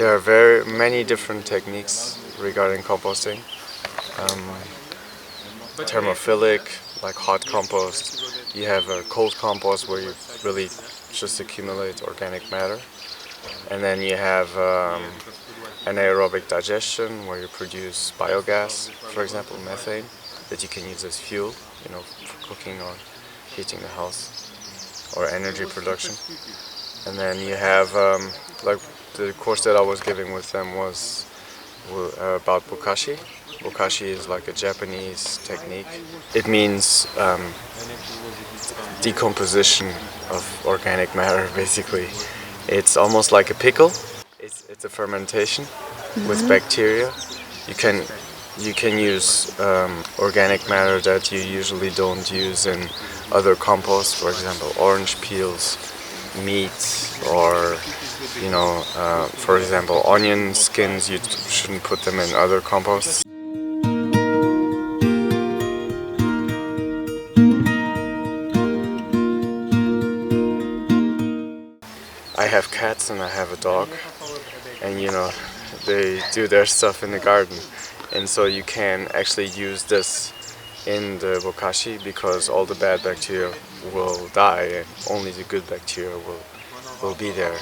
There are very many different techniques regarding composting. Thermophilic, like hot compost. You have a cold compost where you really just accumulate organic matter. And then you have anaerobic digestion, where you produce biogas, for example methane, that you can use as fuel, for cooking or heating the house, or energy production. And then you have, like the course that I was giving with them was about bokashi. Bokashi is like a Japanese technique. It means decomposition of organic matter, basically. It's almost like a pickle. It's a fermentation with bacteria. You can use organic matter that you usually don't use in other composts, for example orange peels, meat, or for example onion skins. You shouldn't put them in other composts. I have cats and I have a dog, and they do their stuff in the garden, and so you can actually use this in the bokashi because all the bad bacteria will die and only the good bacteria will be there.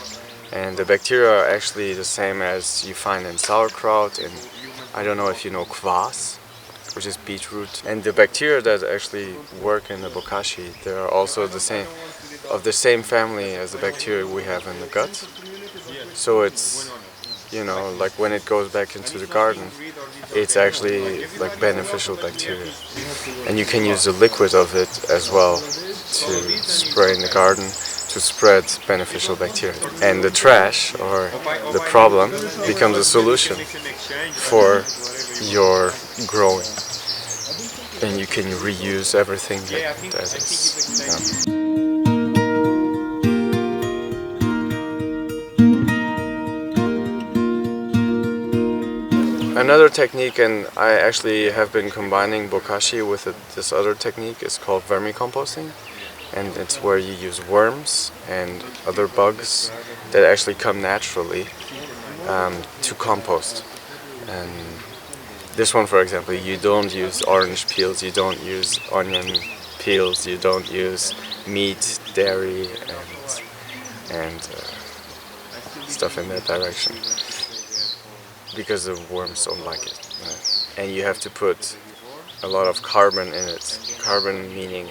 And the bacteria are actually the same as you find in sauerkraut, and I don't know if you know kvass, which is beetroot. And the bacteria that actually work in the bokashi, they are also the same family as the bacteria we have in the gut. So it's, like when it goes back into the garden, it's actually like beneficial bacteria. And you can use the liquid of it as well to spray in the garden to spread beneficial bacteria. And the trash, or the problem, becomes a solution for your growing. And you can reuse everything that is. Another technique, and I actually have been combining bokashi with this other technique, is called vermicomposting, and it's where you use worms and other bugs that actually come naturally to compost. And this one, for example, you don't use orange peels, you don't use onion peels, you don't use meat, dairy, and stuff in that direction, because the worms don't like it. And you have to put a lot of carbon in it. Carbon meaning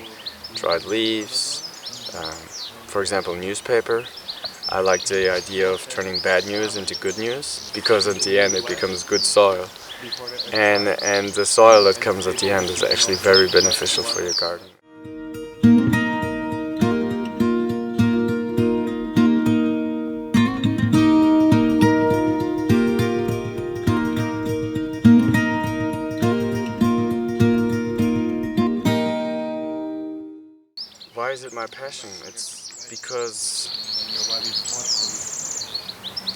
dried leaves, for example newspaper. I like the idea of turning bad news into good news, because at the end it becomes good soil. And the soil that comes at the end is actually very beneficial for your garden. Why is it my passion? It's because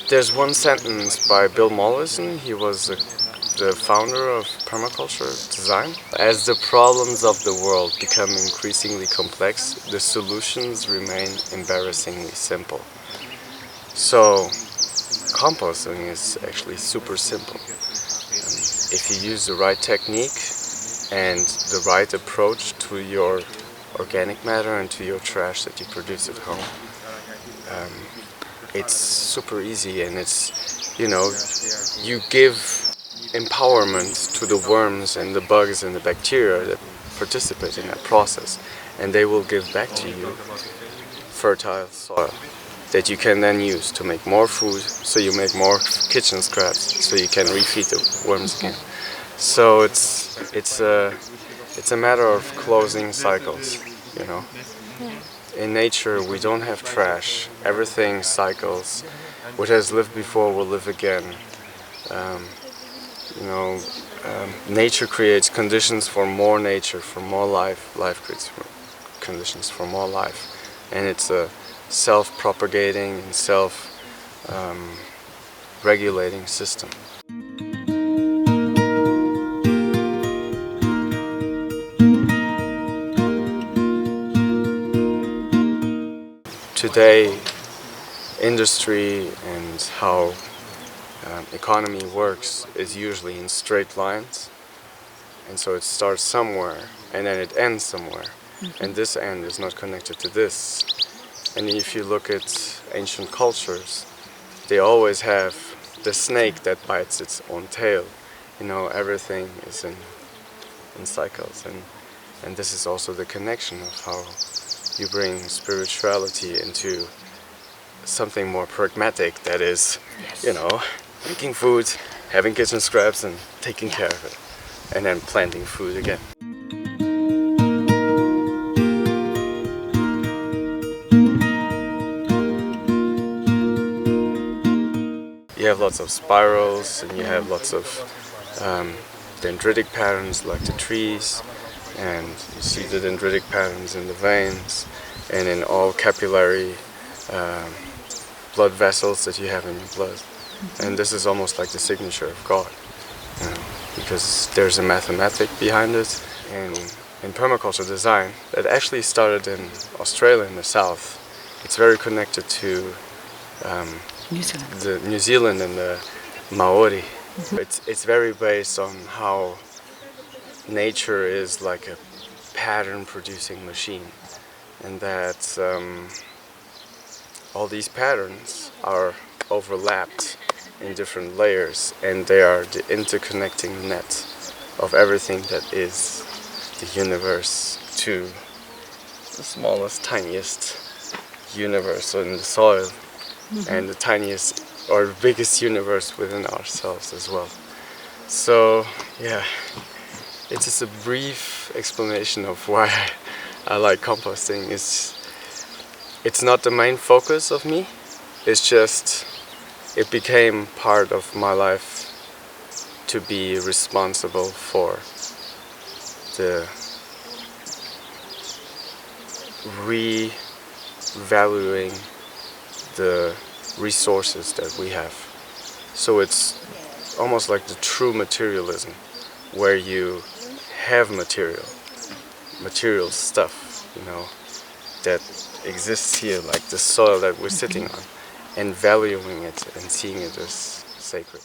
there's one sentence by Bill Mollison. He was the founder of permaculture design. As the problems of the world become increasingly complex, the solutions remain embarrassingly simple. So composting is actually super simple. If you use the right technique and the right approach to your organic matter and to your trash that you produce at home, it's super easy, and it's, you give empowerment to the worms and the bugs and the bacteria that participate in that process, and they will give back to you fertile soil that you can then use to make more food, so you make more kitchen scraps, so you can refeed the worms again. So it's a matter of closing cycles, In nature we don't have trash. Everything cycles. What has lived before will live again. Nature creates conditions for more nature, for more life. Life creates conditions for more life. And it's a self-propagating and self-regulating system. Today, industry and how economy works is usually in straight lines, and so it starts somewhere and then it ends somewhere, and this end is not connected to this. And if you look at ancient cultures, they always have the snake that bites its own tail. You know, everything is in cycles, and this is also the connection of how you bring spirituality into something more pragmatic, that is, you know, making food, having kitchen scraps and taking care of it, and then planting food again. You have lots of spirals, and you have lots of dendritic patterns like the trees, and you see the dendritic patterns in the veins and in all capillary blood vessels that you have in your blood. And this is almost like the signature of God, you know, because there's a mathematic behind it. And in permaculture design, that actually started in Australia in the south. It's very connected to New Zealand and the Ma-Uri. It's very based on how nature is like a pattern producing machine, and that all these patterns are overlapped in different layers, and they are the interconnecting net of everything that is the universe to the smallest, tiniest universe in the soil, and the tiniest or biggest universe within ourselves as well. So yeah, it's just a brief explanation of why I like composting. It's not the main focus of me, it's just it became part of my life to be responsible for the revaluing the resources that we have. So it's almost like the true materialism, where you have material stuff, you know, that exists here, like the soil that we're sitting on, and valuing it and seeing it as sacred.